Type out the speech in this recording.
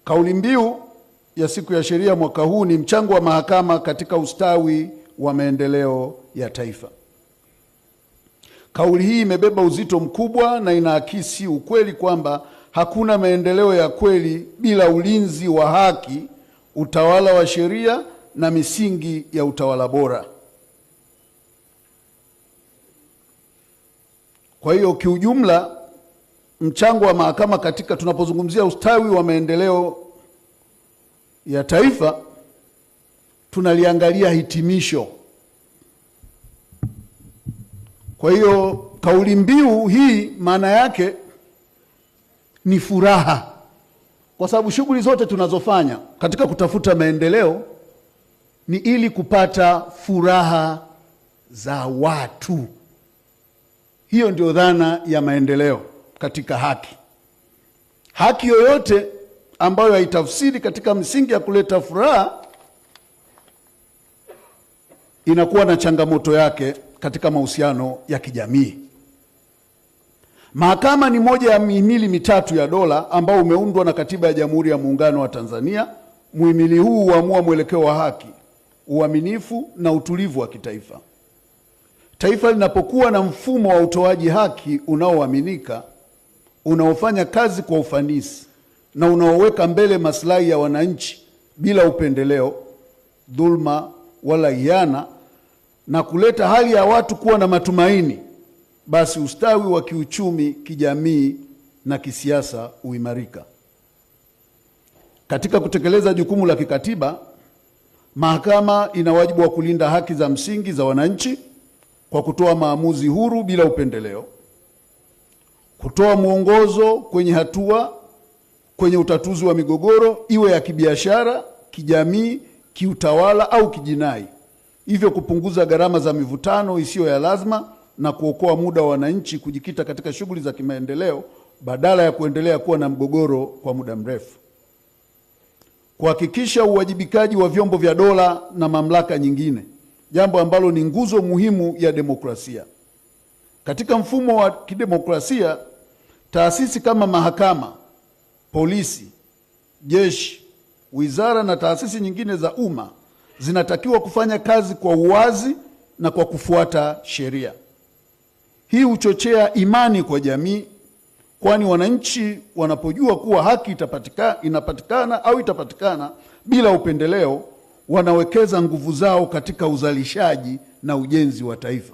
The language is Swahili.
Kauli mbiu ya siku ya sheria mwaka huu ni mchango wa mahakama katika ustawi wa maendeleo ya taifa. Kauli hii imebeba uzito mkubwa na inaakisi ukweli kwamba hakuna maendeleo ya kweli bila ulinzi wa haki, utawala wa sheria na misingi ya utawala bora. Kwa hiyo kiujumla, mchango wa mahakama katika tunapozungumzia ustawi wa maendeleo ya taifa, tunaliangalia hitimisho. Kwa hiyo kauli mbiu hii maana yake ni furaha, kwa sababu shughuli zote tunazofanya katika kutafuta maendeleo ni ili kupata furaha za watu. Hiyo ndio dhana ya maendeleo katika haki. Haki yoyote ambayo haitafsiri katika msingi ya kuleta furaha inakuwa na changamoto yake katika mahusiano ya kijamii. Mahakama ni moja ya mihimili mitatu ya dola ambao umeundwa na Katiba ya Jamhuri ya Muungano wa Tanzania. Muhimili huu huamua mwelekeo wa haki, uaminifu na utulivu wa kitaifa. Taifa linapokuwa na mfumo wa utoaji haki unaoaminika, unaofanya kazi kwa ufanisi na unaoweka mbele maslahi ya wananchi bila upendeleo, dhulma wala hiana, na kuleta hali ya watu kuwa na matumaini, basi ustawi wa kiuchumi, kijamii na kisiasa huimarika. Katika kutekeleza jukumu la kikatiba, mahakama ina wajibu wa kulinda haki za msingi za wananchi kwa kutoa maamuzi huru bila upendeleo, kutoa mwongozo kwenye utatuzi wa migogoro, iwe ya kibiashara, kijamii, kiutawala au kijinai, hivyo kupunguza gharama za mivutano isiyo ya lazima na kuokoa muda wa wananchi kujikita katika shughuli za kimaendeleo badala ya kuendelea kuwa na mgogoro kwa muda mrefu. Kuhakikisha uwajibikaji wa vyombo vya dola na mamlaka nyingine, jambo ambalo ni nguzo muhimu ya demokrasia. Katika mfumo wa kidemokrasia, taasisi kama mahakama, polisi, jeshi, wizara na taasisi nyingine za umma zinatakiwa kufanya kazi kwa uwazi na kwa kufuata sheria. Hii huchochea imani kwa jamii, kwani wananchi wanapojua kuwa haki inapatikana au itapatikana bila upendeleo, wanawekeza nguvu zao katika uzalishaji na ujenzi wa taifa.